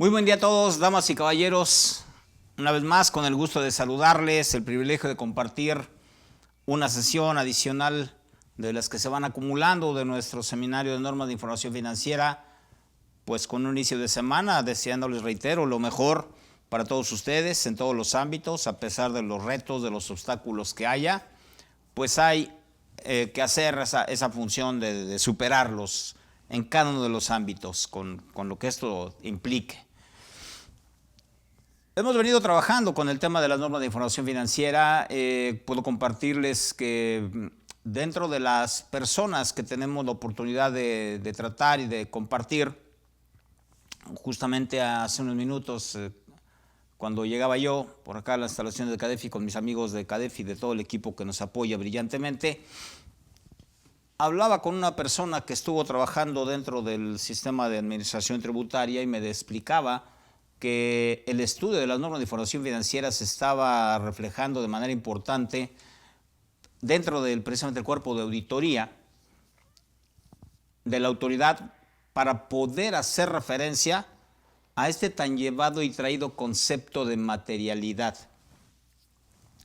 Muy buen día a todos, damas y caballeros. Una vez más, con el gusto de saludarles, el privilegio de compartir una sesión adicional de las que se van acumulando de nuestro seminario de normas de información financiera, pues con un inicio de semana, deseándoles, reitero, lo mejor para todos ustedes en todos los ámbitos, a pesar de los retos, de los obstáculos que haya, pues hay que hacer esa función de superarlos en cada uno de los ámbitos, con lo que esto implique. Hemos venido trabajando con el tema de las normas de información financiera. Puedo compartirles que dentro de las personas que tenemos la oportunidad de tratar y de compartir, justamente hace unos minutos, cuando llegaba yo por acá a las instalaciones de CADEFI con mis amigos de CADEFI, de todo el equipo que nos apoya brillantemente, hablaba con una persona que estuvo trabajando dentro del sistema de administración tributaria y me explicaba que el estudio de las normas de información financiera se estaba reflejando de manera importante dentro del precisamente el cuerpo de auditoría de la autoridad para poder hacer referencia a este tan llevado y traído concepto de materialidad.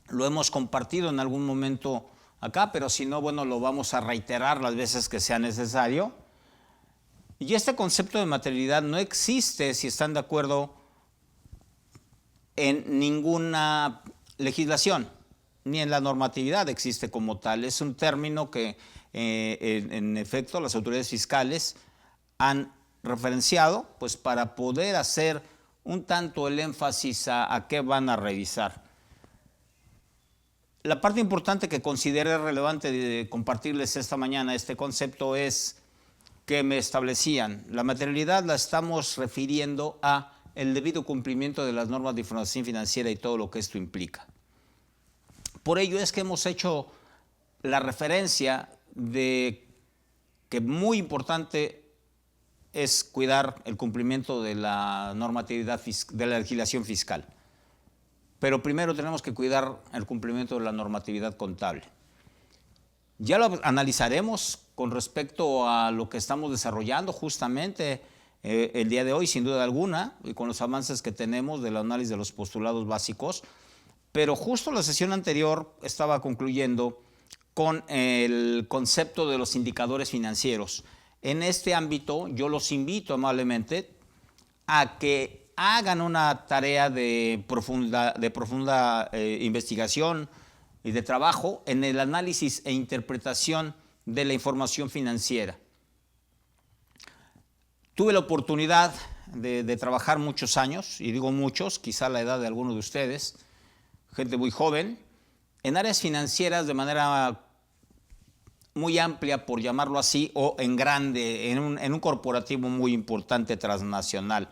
Lo hemos compartido en algún momento acá, pero si no, bueno, lo vamos a reiterar las veces que sea necesario. Y este concepto de materialidad no existe, si están de acuerdo, en ninguna legislación, ni en la normatividad existe como tal. Es un término que, en efecto, las autoridades fiscales han referenciado pues, para poder hacer un tanto el énfasis a qué van a revisar. La parte importante que consideré relevante de compartirles esta mañana este concepto es que me establecían. La materialidad la estamos refiriendo a el debido cumplimiento de las normas de información financiera y todo lo que esto implica. Por ello es que hemos hecho la referencia de que muy importante es cuidar el cumplimiento de la normatividad de la legislación fiscal. Pero primero tenemos que cuidar el cumplimiento de la normatividad contable. Ya lo analizaremos con respecto a lo que estamos desarrollando justamente el día de hoy, sin duda alguna, y con los avances que tenemos del análisis de los postulados básicos. Pero justo la sesión anterior estaba concluyendo con el concepto de los indicadores financieros. En este ámbito yo los invito amablemente a que hagan una tarea de profunda investigación y de trabajo en el análisis e interpretación de la información financiera. Tuve la oportunidad de trabajar muchos años, y digo muchos, quizá la edad de algunos de ustedes, gente muy joven, en áreas financieras de manera muy amplia, por llamarlo así, o en grande, en un corporativo muy importante transnacional.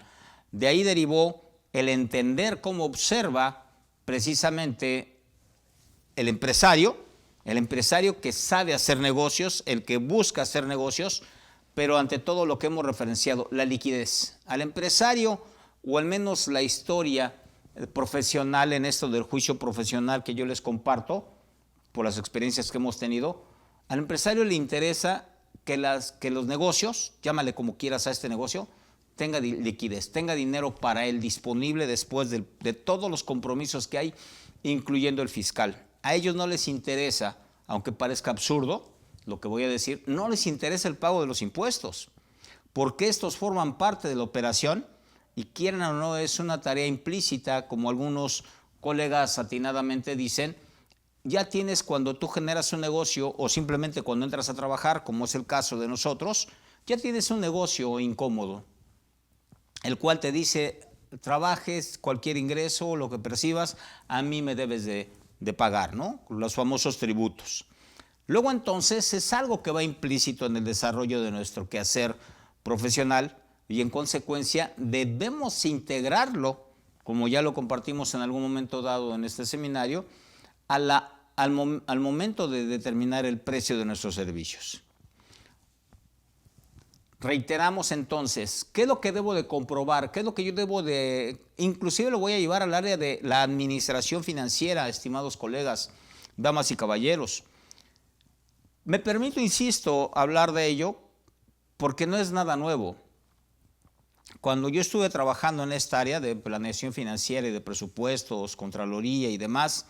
De ahí derivó el entender cómo observa precisamente el empresario que sabe hacer negocios, el que busca hacer negocios, pero ante todo lo que hemos referenciado, la liquidez. Al empresario, o al menos la historia profesional en esto del juicio profesional que yo les comparto, por las experiencias que hemos tenido, al empresario le interesa que los negocios, llámale como quieras a este negocio, tenga liquidez, tenga dinero para él disponible después de todos los compromisos que hay, incluyendo el fiscal. A ellos no les interesa, aunque parezca absurdo lo que voy a decir, no les interesa el pago de los impuestos, porque estos forman parte de la operación y quieran o no es una tarea implícita, como algunos colegas atinadamente dicen. Ya tienes, cuando tú generas un negocio o simplemente cuando entras a trabajar, como es el caso de nosotros, ya tienes un negocio incómodo, el cual te dice, trabajes, cualquier ingreso, lo que percibas, a mí me debes de pagar, ¿no? Los famosos tributos. Luego entonces es algo que va implícito en el desarrollo de nuestro quehacer profesional y en consecuencia debemos integrarlo, como ya lo compartimos en algún momento dado en este seminario, al momento de determinar el precio de nuestros servicios. Reiteramos entonces, ¿qué es lo que debo de comprobar? ¿Qué es lo que yo debo de...? Inclusive lo voy a llevar al área de la administración financiera, estimados colegas, damas y caballeros. Me permito, insisto, hablar de ello porque no es nada nuevo. Cuando yo estuve trabajando en esta área de planeación financiera y de presupuestos, contraloría y demás,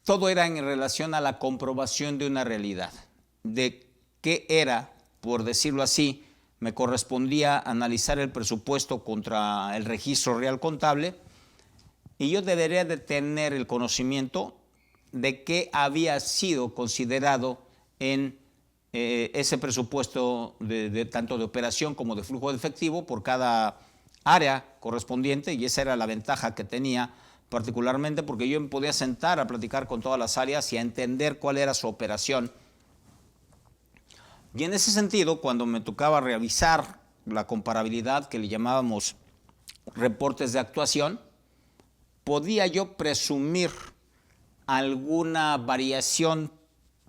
todo era en relación a la comprobación de una realidad, de qué era, por decirlo así, me correspondía analizar el presupuesto contra el registro real contable y yo debería de tener el conocimiento de qué había sido considerado en ese presupuesto tanto de operación como de flujo de efectivo por cada área correspondiente, y esa era la ventaja que tenía particularmente porque yo me podía sentar a platicar con todas las áreas y a entender cuál era su operación. Y en ese sentido, cuando me tocaba revisar la comparabilidad que le llamábamos reportes de actuación, podía yo presumir alguna variación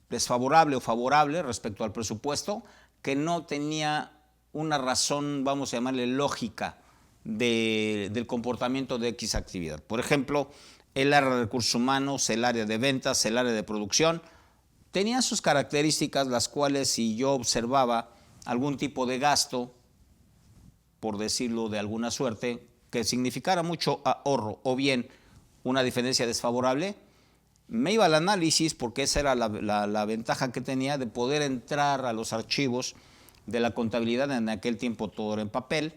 desfavorable o favorable respecto al presupuesto que no tenía una razón, vamos a llamarle lógica, del comportamiento de X actividad. Por ejemplo, el área de recursos humanos, el área de ventas, el área de producción, tenían sus características, las cuales si yo observaba algún tipo de gasto, por decirlo de alguna suerte, que significara mucho ahorro o bien una diferencia desfavorable, me iba al análisis porque esa era la ventaja que tenía de poder entrar a los archivos de la contabilidad. En aquel tiempo todo era en papel,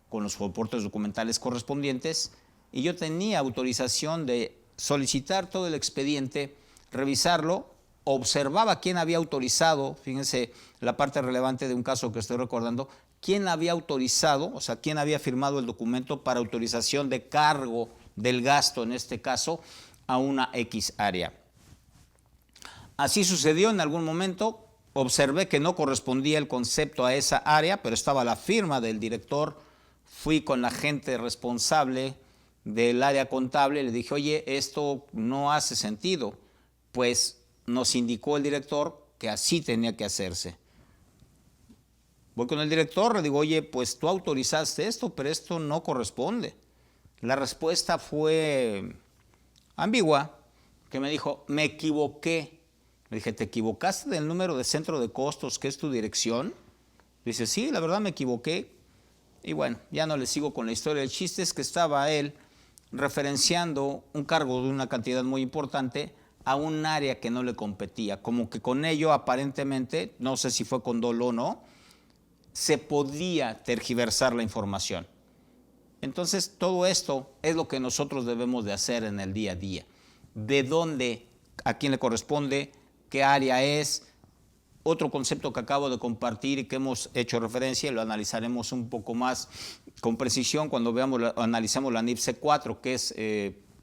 con los reportes documentales correspondientes, y yo tenía autorización de solicitar todo el expediente, revisarlo, observaba quién había autorizado, fíjense la parte relevante de un caso que estoy recordando, quién había autorizado, o sea, quién había firmado el documento para autorización de cargo del gasto, en este caso, a una X área. Así sucedió en algún momento, observé que no correspondía el concepto a esa área, pero estaba la firma del director, fui con la gente responsable del área contable, le dije, oye, esto no hace sentido, pues nos indicó el director que así tenía que hacerse. Voy con el director, le digo, oye, pues tú autorizaste esto, pero esto no corresponde. La respuesta fue ambigua, que me dijo, me equivoqué. Le dije, ¿te equivocaste del número de centro de costos que es tu dirección? Dice, sí, la verdad me equivoqué. Y bueno, ya no le sigo con la historia. El chiste es que estaba él referenciando un cargo de una cantidad muy importante a un área que no le competía, como que con ello aparentemente, no sé si fue con dolo o no, se podía tergiversar la información. Entonces todo esto es lo que nosotros debemos de hacer en el día a día. ¿De dónde, a quién le corresponde, qué área es? Otro concepto que acabo de compartir y que hemos hecho referencia, y lo analizaremos un poco más con precisión cuando analicemos la NIF C4, que es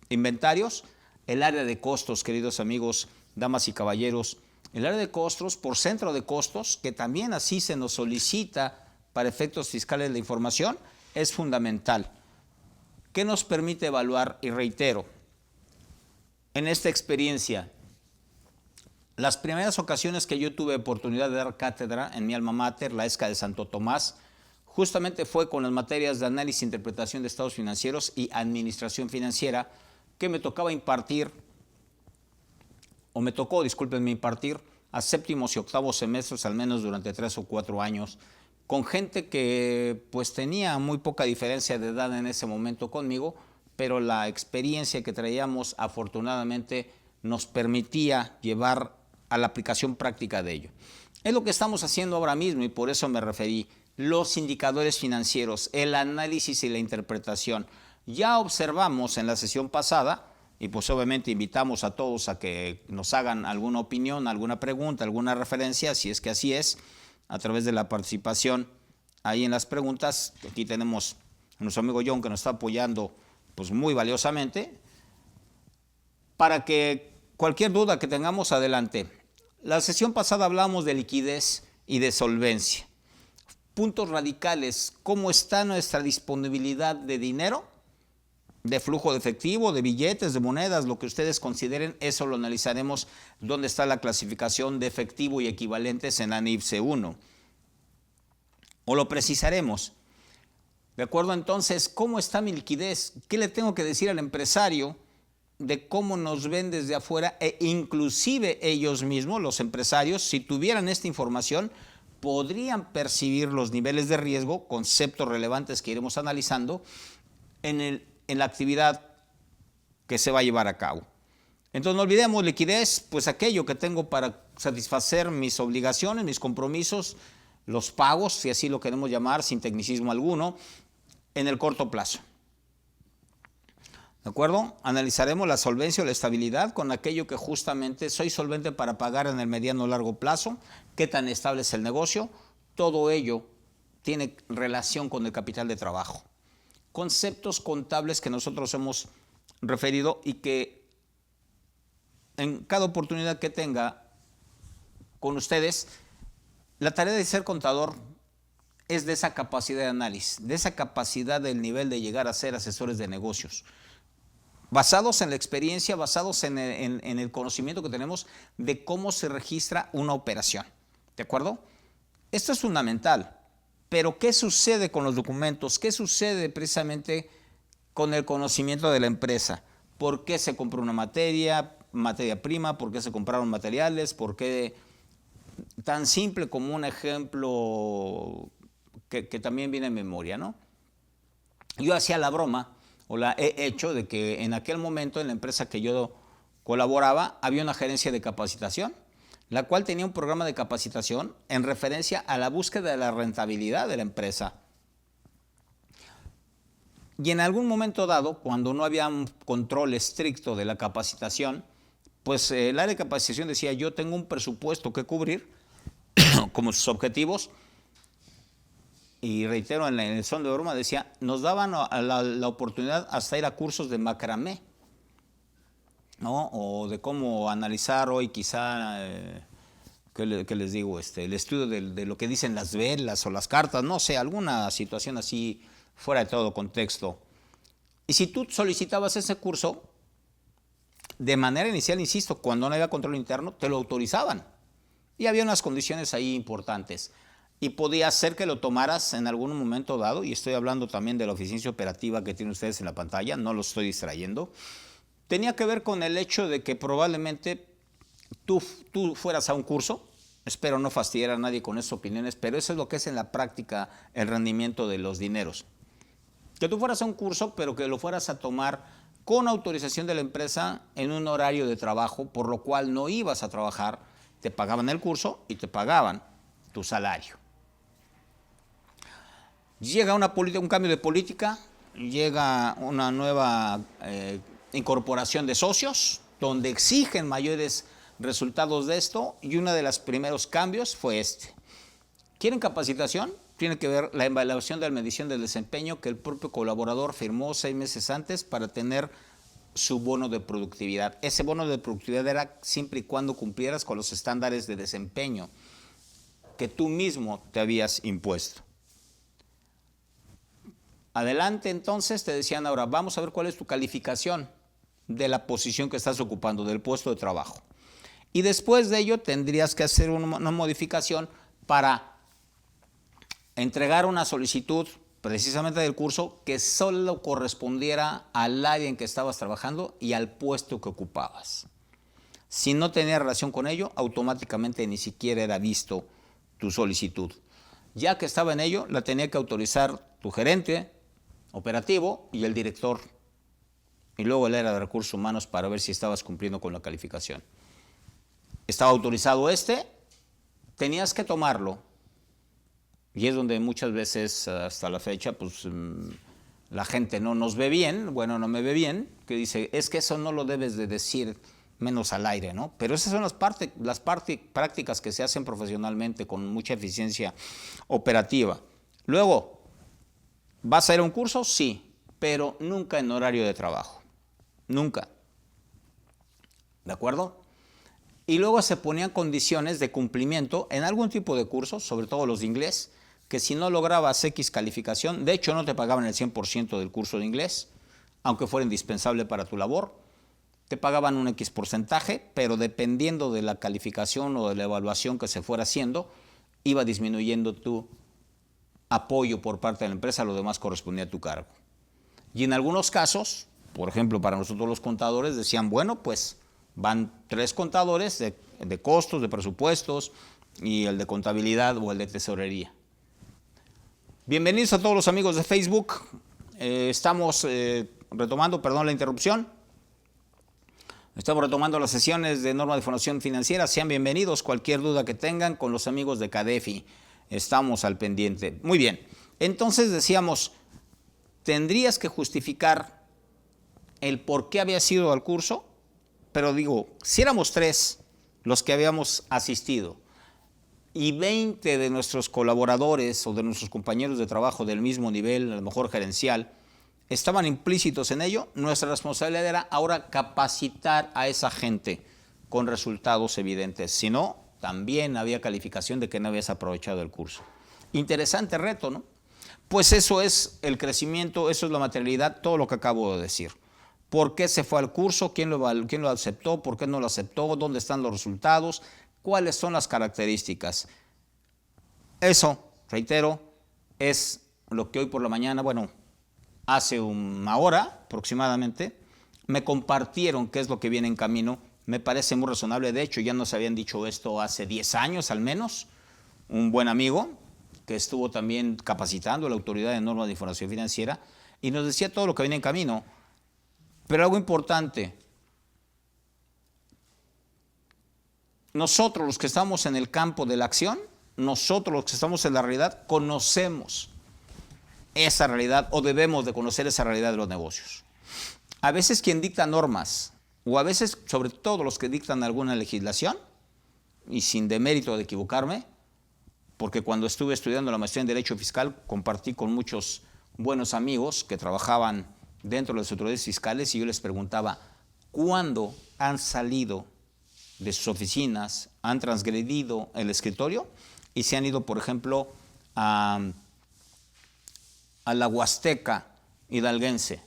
inventarios. El área de costos, queridos amigos, damas y caballeros, el área de costos por centro de costos, que también así se nos solicita para efectos fiscales la información, es fundamental. ¿Qué nos permite evaluar? Y reitero, en esta experiencia, las primeras ocasiones que yo tuve oportunidad de dar cátedra en mi alma mater, la ESCA de Santo Tomás, justamente fue con las materias de análisis e interpretación de estados financieros y administración financiera, que me tocaba impartir, o me tocó, discúlpenme, impartir a séptimos y octavos semestres, al menos durante 3 o 4 años, con gente que pues tenía muy poca diferencia de edad en ese momento conmigo, pero la experiencia que traíamos afortunadamente nos permitía llevar a la aplicación práctica de ello. Es lo que estamos haciendo ahora mismo y por eso me referí. Los indicadores financieros, el análisis y la interpretación. Ya observamos en la sesión pasada, y pues obviamente invitamos a todos a que nos hagan alguna opinión, alguna pregunta, alguna referencia, si es que así es, a través de la participación ahí en las preguntas. Aquí tenemos a nuestro amigo John que nos está apoyando pues muy valiosamente, para que cualquier duda que tengamos, adelante. La sesión pasada hablamos de liquidez y de solvencia. Puntos radicales, ¿cómo está nuestra disponibilidad de dinero? De flujo de efectivo, de billetes, de monedas, lo que ustedes consideren, eso lo analizaremos, dónde está la clasificación de efectivo y equivalentes en la NIF C1. O lo precisaremos. De acuerdo entonces, ¿cómo está mi liquidez? ¿Qué le tengo que decir al empresario de cómo nos ven desde afuera e inclusive ellos mismos, los empresarios, si tuvieran esta información, podrían percibir los niveles de riesgo, conceptos relevantes que iremos analizando en la actividad que se va a llevar a cabo. Entonces no olvidemos liquidez, pues aquello que tengo para satisfacer mis obligaciones, mis compromisos, los pagos, si así lo queremos llamar, sin tecnicismo alguno, en el corto plazo. ¿De acuerdo? Analizaremos la solvencia o la estabilidad con aquello que justamente soy solvente para pagar en el mediano o largo plazo, qué tan estable es el negocio, todo ello tiene relación con el capital de trabajo. Conceptos contables que nosotros hemos referido y que en cada oportunidad que tenga con ustedes, la tarea de ser contador es de esa capacidad de análisis, de esa capacidad del nivel de llegar a ser asesores de negocios, basados en la experiencia, basados en el conocimiento que tenemos de cómo se registra una operación. ¿De acuerdo? Esto es fundamental. Pero ¿qué sucede con los documentos? ¿Qué sucede precisamente con el conocimiento de la empresa? ¿Por qué se compró una materia prima? ¿Por qué se compraron materiales? ¿Por qué? Tan simple como un ejemplo que también viene en memoria, ¿no? Yo hacía la broma, o la he hecho, de que en aquel momento en la empresa que yo colaboraba había una gerencia de capacitación, la cual tenía un programa de capacitación en referencia a la búsqueda de la rentabilidad de la empresa. Y en algún momento dado, cuando no había un control estricto de la capacitación, pues el área de capacitación decía, yo tengo un presupuesto que cubrir como sus objetivos, y reitero, en el son de broma decía, nos daban la oportunidad hasta ir a cursos de macramé, ¿no? O de cómo analizar hoy quizá, ¿qué les digo? El estudio de lo que dicen las velas o las cartas, no sé, alguna situación así fuera de todo contexto. Y si tú solicitabas ese curso, de manera inicial, insisto, cuando no había control interno, te lo autorizaban. Y había unas condiciones ahí importantes. Y podía ser que lo tomaras en algún momento dado, y estoy hablando también de la eficiencia operativa que tienen ustedes en la pantalla, no lo estoy distrayendo. Tenía que ver con el hecho de que probablemente tú fueras a un curso, espero no fastidiar a nadie con esas opiniones, pero eso es lo que es en la práctica el rendimiento de los dineros. Que tú fueras a un curso, pero que lo fueras a tomar con autorización de la empresa en un horario de trabajo, por lo cual no ibas a trabajar, te pagaban el curso y te pagaban tu salario. Llega un cambio de política, llega una nueva incorporación de socios, donde exigen mayores resultados de esto, y uno de los primeros cambios fue este. ¿Quieren capacitación? Tiene que ver la evaluación de la medición del desempeño que el propio colaborador firmó 6 meses antes para tener su bono de productividad. Ese bono de productividad era siempre y cuando cumplieras con los estándares de desempeño que tú mismo te habías impuesto. Adelante, entonces, te decían, ahora vamos a ver cuál es tu calificación de la posición que estás ocupando, del puesto de trabajo. Y después de ello tendrías que hacer una modificación para entregar una solicitud precisamente del curso que solo correspondiera al área en que estabas trabajando y al puesto que ocupabas. Si no tenía relación con ello, automáticamente ni siquiera era visto tu solicitud. Ya que estaba en ello, la tenía que autorizar tu gerente operativo y el director, y luego el área de recursos humanos para ver si estabas cumpliendo con la calificación. Estaba autorizado tenías que tomarlo, y es donde muchas veces hasta la fecha pues la gente no nos ve bien, bueno, no me ve bien, que dice, es que eso no lo debes de decir menos al aire, ¿no? Pero esas son las prácticas que se hacen profesionalmente con mucha eficiencia operativa. Luego, ¿vas a ir a un curso? Sí, pero nunca en horario de trabajo, nunca. ¿De acuerdo? Y luego se ponían condiciones de cumplimiento en algún tipo de cursos, sobre todo los de inglés, que si no lograbas X calificación, de hecho no te pagaban el 100% del curso de inglés, aunque fuera indispensable para tu labor, te pagaban un X porcentaje, pero dependiendo de la calificación o de la evaluación que se fuera haciendo, iba disminuyendo tu apoyo por parte de la empresa, lo demás correspondía a tu cargo. Y en algunos casos, por ejemplo, para nosotros los contadores, decían, bueno, pues van 3 contadores de costos, de presupuestos, y el de contabilidad o el de tesorería. Bienvenidos a todos los amigos de Facebook. Estamos retomando, perdón la interrupción. Estamos retomando las sesiones de norma de información financiera. Sean bienvenidos. Cualquier duda que tengan con los amigos de CADEFI. Estamos al pendiente. Muy bien. Entonces decíamos, tendrías que justificar el por qué había sido al curso, pero digo, si éramos 3 los que habíamos asistido y 20 de nuestros colaboradores o de nuestros compañeros de trabajo del mismo nivel, a lo mejor gerencial, estaban implícitos en ello, nuestra responsabilidad era ahora capacitar a esa gente con resultados evidentes. Si no, también había calificación de que no habías aprovechado el curso. Interesante reto, ¿no? Pues eso es el crecimiento, eso es la materialidad, todo lo que acabo de decir. ¿Por qué se fue al curso? ¿Quién lo aceptó? ¿Por qué no lo aceptó? ¿Dónde están los resultados? ¿Cuáles son las características? Eso, reitero, es lo que hoy por la mañana, hace una hora aproximadamente, me compartieron qué es lo que viene en camino. Me parece muy razonable. De hecho, ya nos habían dicho esto hace 10 años al menos. Un buen amigo que estuvo también capacitando a la Autoridad de Normas de Información Financiera y nos decía todo lo que viene en camino. Pero algo importante, nosotros los que estamos en el campo de la acción, nosotros los que estamos en la realidad, conocemos esa realidad o debemos de conocer esa realidad de los negocios. A veces quien dicta normas, o a veces sobre todo los que dictan alguna legislación, y sin demérito de equivocarme, porque cuando estuve estudiando la maestría en Derecho Fiscal compartí con muchos buenos amigos que trabajaban dentro de las autoridades fiscales y yo les preguntaba, ¿cuándo han salido de sus oficinas, han transgredido el escritorio y se han ido, por ejemplo, a la Huasteca hidalguense?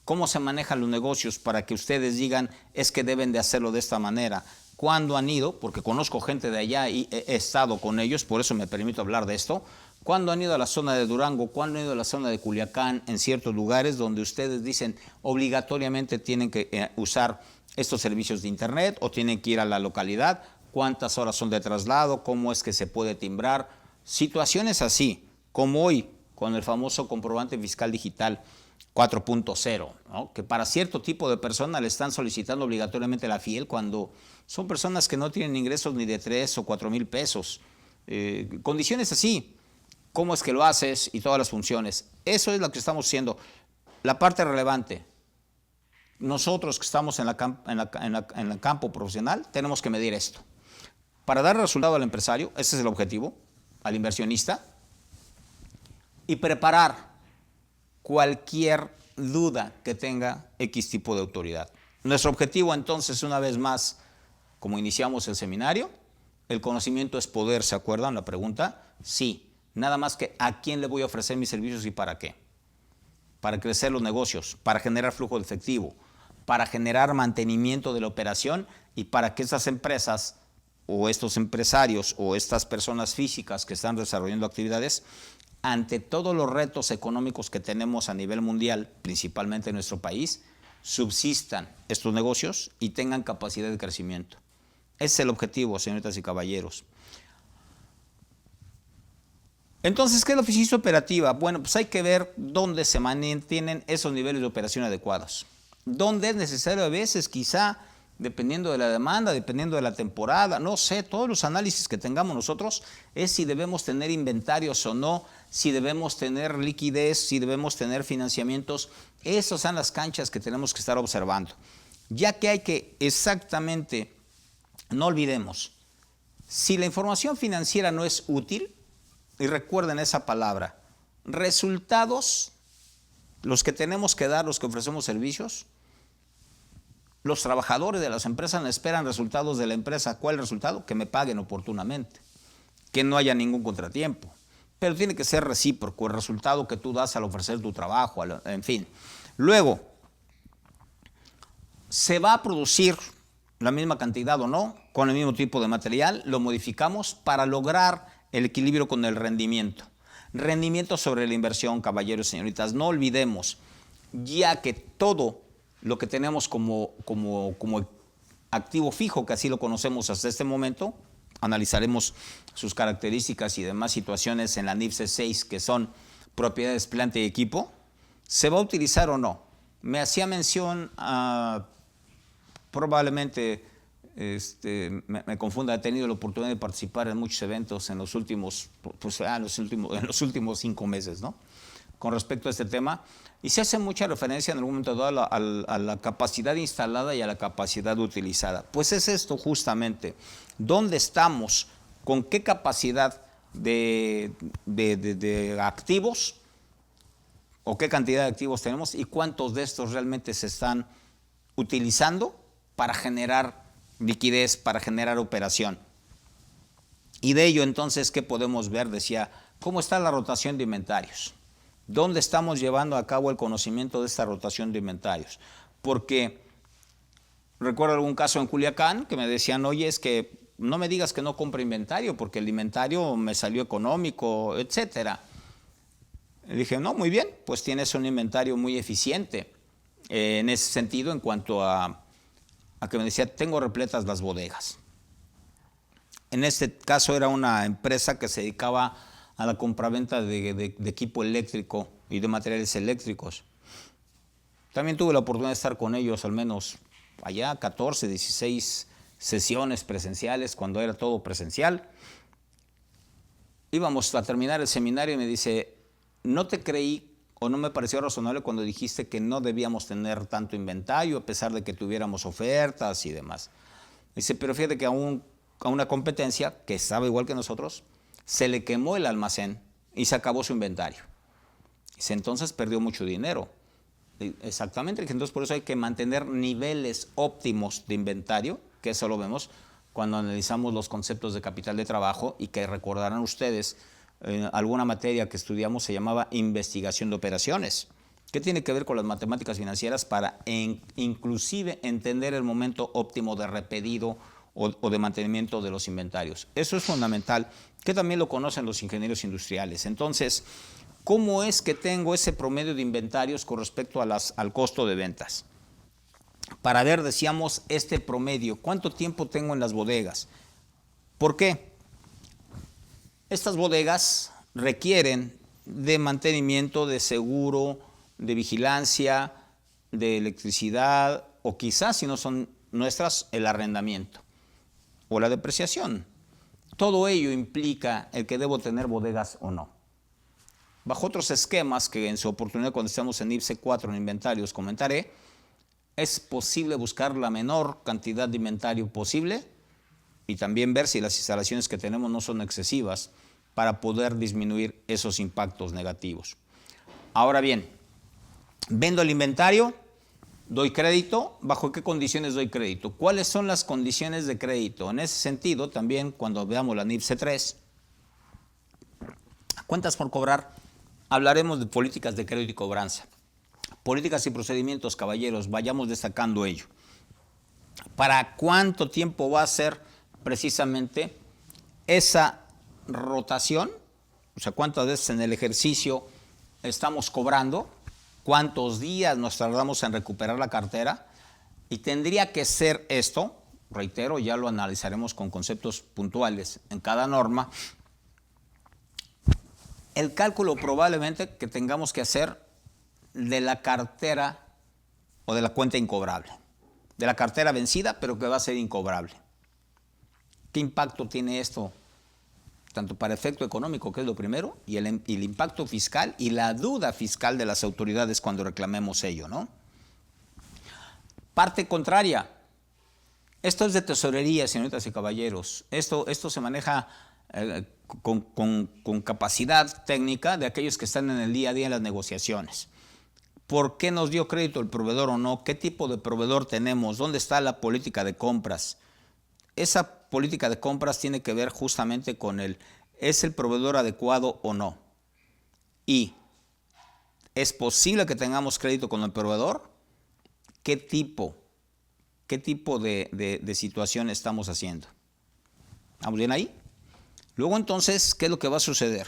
¿Cómo se manejan los negocios para que ustedes digan es que deben de hacerlo de esta manera? ¿Cuándo han ido? Porque conozco gente de allá y he estado con ellos, por eso me permito hablar de esto. ¿Cuándo han ido a la zona de Durango? ¿Cuándo han ido a la zona de Culiacán? En ciertos lugares donde ustedes dicen obligatoriamente tienen que usar estos servicios de internet o tienen que ir a la localidad. ¿Cuántas horas son de traslado? ¿Cómo es que se puede timbrar? Situaciones así, como hoy con el famoso comprobante fiscal digital 4.0, ¿no? Que para cierto tipo de personas le están solicitando obligatoriamente la FIEL cuando son personas que no tienen ingresos ni de 3 o 4 mil pesos. Condiciones así. ¿Cómo es que lo haces? Y todas las funciones. Eso es lo que estamos haciendo. La parte relevante. Nosotros que estamos en el campo profesional tenemos que medir esto. Para dar resultado al empresario, ese es el objetivo, al inversionista, y preparar cualquier duda que tenga X tipo de autoridad. Nuestro objetivo entonces, una vez más, como iniciamos el seminario, el conocimiento es poder, ¿se acuerdan la pregunta? Sí. Nada más que a quién le voy a ofrecer mis servicios y para qué. Para crecer los negocios, para generar flujo de efectivo, para generar mantenimiento de la operación y para que esas empresas o estos empresarios o estas personas físicas que están desarrollando actividades, ante todos los retos económicos que tenemos a nivel mundial, principalmente en nuestro país, subsistan estos negocios y tengan capacidad de crecimiento. Ese es el objetivo, señoritas y caballeros. Entonces, ¿qué es la eficiencia operativa? Bueno, pues hay que ver dónde se mantienen esos niveles de operación adecuados. Dónde es necesario a veces, quizá, dependiendo de la demanda, dependiendo de la temporada, no sé, todos los análisis que tengamos nosotros es si debemos tener inventarios o no, si debemos tener liquidez, si debemos tener financiamientos. Esas son las canchas que tenemos que estar observando. Ya que hay que exactamente, no olvidemos, si la información financiera no es útil, y recuerden esa palabra, resultados, los que tenemos que dar, los que ofrecemos servicios, los trabajadores de las empresas esperan resultados de la empresa. ¿Cuál es el resultado? Que me paguen oportunamente, que no haya ningún contratiempo. Pero tiene que ser recíproco el resultado que tú das al ofrecer tu trabajo, en fin. Luego, ¿se va a producir la misma cantidad o no? Con el mismo tipo de material, lo modificamos para lograr el equilibrio con el rendimiento. Rendimiento sobre la inversión, caballeros y señoritas. No olvidemos, ya que todo lo que tenemos como activo fijo, que así lo conocemos hasta este momento, analizaremos sus características y demás situaciones en la NIFSE 6, que son propiedades, planta y equipo, ¿se va a utilizar o no? Me hacía mención probablemente me confunda, he tenido la oportunidad de participar en muchos eventos en los últimos, en los últimos 5 meses, ¿no? Con respecto a este tema, y se hace mucha referencia en algún momento dado a la capacidad instalada y a la capacidad utilizada. Pues es esto justamente, ¿dónde estamos? ¿Con qué capacidad de activos o qué cantidad de activos tenemos y cuántos de estos realmente se están utilizando para generar liquidez, para generar operación? Y de ello entonces, ¿qué podemos ver? Decía, ¿cómo está la rotación de inventarios? ¿Dónde estamos llevando a cabo el conocimiento de esta rotación de inventarios? Porque recuerdo algún caso en Culiacán que me decían, oye, es que no me digas que no compre inventario porque el inventario me salió económico, etcétera. Le dije, no, muy bien, pues tienes un inventario muy eficiente en ese sentido, en cuanto a que me decía, tengo repletas las bodegas. En este caso era una empresa que se dedicaba a la compraventa de equipo eléctrico y de materiales eléctricos. También tuve la oportunidad de estar con ellos al menos allá 14, 16 sesiones presenciales, cuando era todo presencial. Íbamos a terminar el seminario y me dice, no te creí o no me pareció razonable cuando dijiste que no debíamos tener tanto inventario a pesar de que tuviéramos ofertas y demás. Dice, pero fíjate que a una competencia que estaba igual que nosotros, se le quemó el almacén y se acabó su inventario. Dice, entonces perdió mucho dinero. Exactamente, entonces por eso hay que mantener niveles óptimos de inventario, que eso lo vemos cuando analizamos los conceptos de capital de trabajo, y que recordarán ustedes, alguna materia que estudiamos se llamaba investigación de operaciones, que tiene que ver con las matemáticas financieras para inclusive entender el momento óptimo de repedido o de mantenimiento de los inventarios. Eso es fundamental, que también lo conocen los ingenieros industriales. Entonces, ¿cómo es que tengo ese promedio de inventarios con respecto al costo de ventas? Para ver, decíamos, este promedio, ¿cuánto tiempo tengo en las bodegas? ¿Por qué? Estas bodegas requieren de mantenimiento, de seguro, de vigilancia, de electricidad, o quizás, si no son nuestras, el arrendamiento o la depreciación. Todo ello implica el que debo tener bodegas o no. Bajo otros esquemas que en su oportunidad cuando estamos en IPSE 4 en inventarios comentaré, es posible buscar la menor cantidad de inventario posible y también ver si las instalaciones que tenemos no son excesivas para poder disminuir esos impactos negativos. Ahora bien, vendo el inventario, doy crédito. ¿Bajo qué condiciones doy crédito? ¿Cuáles son las condiciones de crédito? En ese sentido, también cuando veamos la NIFSE 3, cuentas por cobrar, hablaremos de políticas de crédito y cobranza. Políticas y procedimientos, caballeros, vayamos destacando ello. ¿Para cuánto tiempo va a ser precisamente esa rotación? O sea, ¿cuántas veces en el ejercicio estamos cobrando? ¿Cuántos días nos tardamos en recuperar la cartera? Y tendría que ser esto, reitero, ya lo analizaremos con conceptos puntuales en cada norma, el cálculo probablemente que tengamos que hacer de la cartera o de la cuenta incobrable, de la cartera vencida, pero que va a ser incobrable. ¿Qué impacto tiene esto? Tanto para efecto económico, que es lo primero, y el impacto fiscal y la duda fiscal de las autoridades cuando reclamemos ello, ¿no? Parte contraria. Esto es de tesorería, señoritas y caballeros. Esto se maneja con capacidad técnica de aquellos que están en el día a día en las negociaciones. ¿Por qué nos dio crédito el proveedor o no? ¿Qué tipo de proveedor tenemos? ¿Dónde está la política de compras? Esa política de compras tiene que ver justamente con ¿es el proveedor adecuado o no? Y ¿es posible que tengamos crédito con el proveedor? ¿Qué tipo de situación estamos haciendo? ¿Estamos bien ahí? Luego entonces, ¿qué es lo que va a suceder?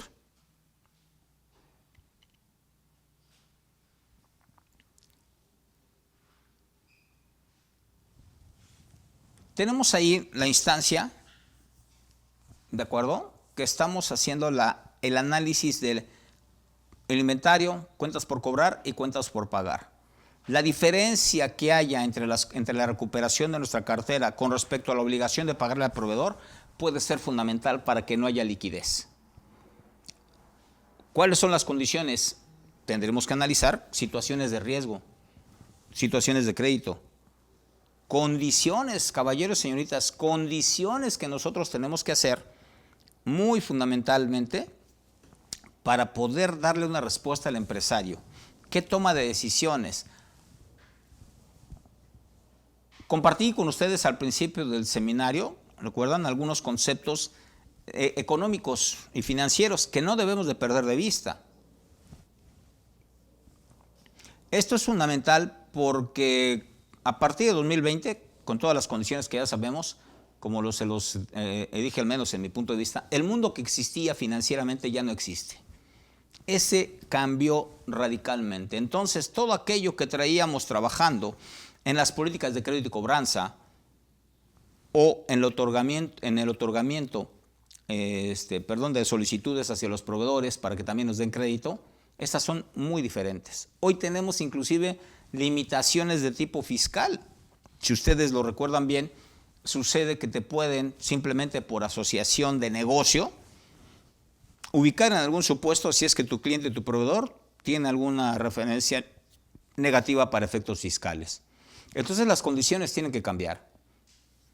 Tenemos ahí la instancia ¿de acuerdo? Que estamos haciendo el análisis del inventario, cuentas por cobrar y cuentas por pagar. La diferencia que haya entre la recuperación de nuestra cartera con respecto a la obligación de pagarle al proveedor puede ser fundamental para que no haya liquidez. ¿Cuáles son las condiciones? Tendremos que analizar situaciones de riesgo, situaciones de crédito, condiciones, caballeros y señoritas, condiciones que nosotros tenemos que hacer muy fundamentalmente para poder darle una respuesta al empresario. ¿Qué toma de decisiones? Compartí con ustedes al principio del seminario, recuerdan, algunos conceptos económicos y financieros que no debemos de perder de vista. Esto es fundamental porque a partir de 2020, con todas las condiciones que ya sabemos, como se los dije al menos en mi punto de vista, el mundo que existía financieramente ya no existe. Ese cambió radicalmente. Entonces, todo aquello que traíamos trabajando en las políticas de crédito y cobranza o en el otorgamiento de solicitudes hacia los proveedores para que también nos den crédito, estas son muy diferentes. Hoy tenemos inclusive limitaciones de tipo fiscal. Si ustedes lo recuerdan bien, sucede que te pueden, simplemente por asociación de negocio, ubicar en algún supuesto si es que tu cliente, tu proveedor, tiene alguna referencia negativa para efectos fiscales. Entonces las condiciones tienen que cambiar.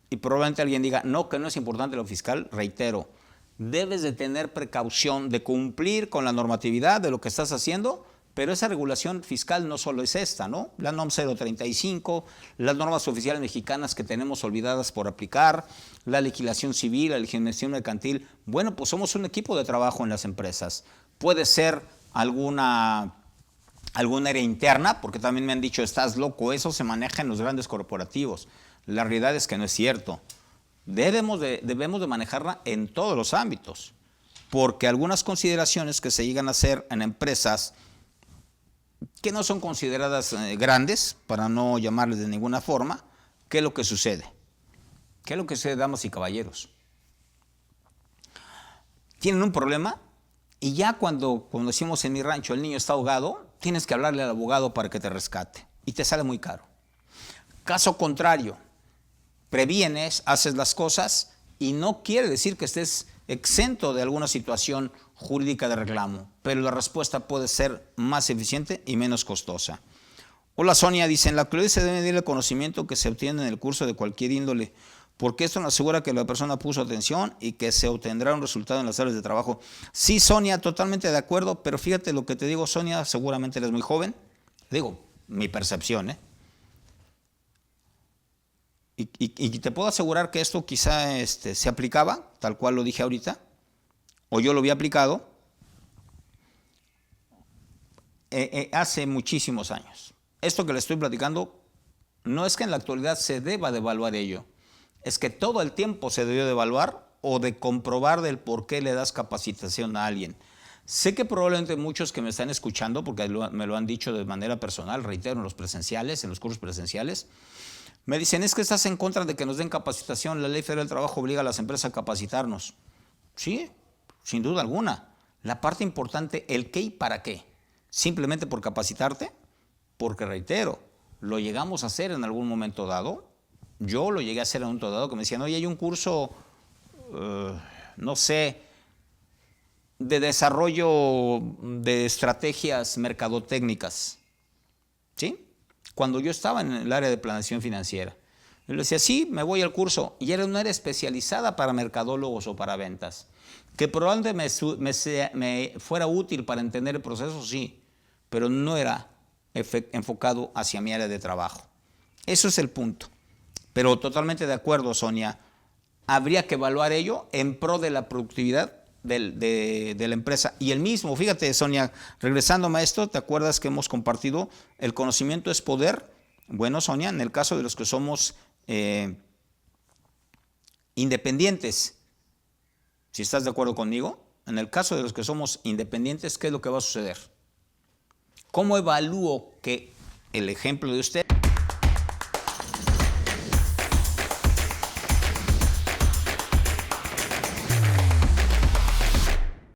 Y probablemente alguien diga, no, que no es importante lo fiscal. Reitero, debes de tener precaución de cumplir con la normatividad de lo que estás haciendo, pero esa regulación fiscal no solo es esta, ¿no? La NOM 035, las normas oficiales mexicanas que tenemos olvidadas por aplicar, la legislación civil, la legislación mercantil. Bueno, pues somos un equipo de trabajo en las empresas. Puede ser alguna área interna, porque también me han dicho, estás loco, eso se maneja en los grandes corporativos. La realidad es que no es cierto. Debemos de manejarla en todos los ámbitos, porque algunas consideraciones que se llegan a hacer en empresas que no son consideradas grandes, para no llamarles de ninguna forma, ¿qué es lo que sucede? ¿Qué es lo que sucede, damas y caballeros? Tienen un problema y ya cuando decimos en mi rancho el niño está ahogado, tienes que hablarle al abogado para que te rescate y te sale muy caro. Caso contrario, previenes, haces las cosas y no quiere decir que estés exento de alguna situación jurídica de reclamo, pero la respuesta puede ser más eficiente y menos costosa. Hola Sonia, dice, en la actualidad se debe medir el conocimiento que se obtiene en el curso de cualquier índole, porque esto nos asegura que la persona puso atención y que se obtendrá un resultado en las áreas de trabajo. Sí, Sonia, totalmente de acuerdo, pero fíjate lo que te digo, Sonia, seguramente eres muy joven, digo, mi percepción, Y te puedo asegurar que esto quizá se aplicaba, tal cual lo dije ahorita, o yo lo había aplicado hace muchísimos años. Esto que le estoy platicando no es que en la actualidad se deba de evaluar ello, es que todo el tiempo se debió de evaluar o de comprobar del por qué le das capacitación a alguien. Sé que probablemente muchos que me están escuchando, porque me lo han dicho de manera personal, reitero, en los cursos presenciales, me dicen, es que estás en contra de que nos den capacitación, la Ley Federal del Trabajo obliga a las empresas a capacitarnos. Sí, sin duda alguna. La parte importante, el qué y para qué. Simplemente por capacitarte, porque reitero, lo llegamos a hacer en algún momento dado. Yo lo llegué a hacer en un momento dado que me decían, oye, hay un curso, no sé, de desarrollo de estrategias mercadotécnicas. ¿Sí? Cuando yo estaba en el área de planeación financiera. Yo le decía, sí, me voy al curso. Y era una área especializada para mercadólogos o para ventas. Que probablemente me fuera útil para entender el proceso, sí, pero no era enfocado hacia mi área de trabajo. Eso es el punto. Pero totalmente de acuerdo, Sonia. Habría que evaluar ello en pro de la productividad de la empresa. Y el mismo, fíjate, Sonia, regresándome a esto, ¿te acuerdas que hemos compartido el conocimiento es poder? Bueno, Sonia, en el caso de los que somos independientes, si estás de acuerdo conmigo, en el caso de los que somos independientes, ¿qué es lo que va a suceder? ¿Cómo evalúo que el ejemplo de usted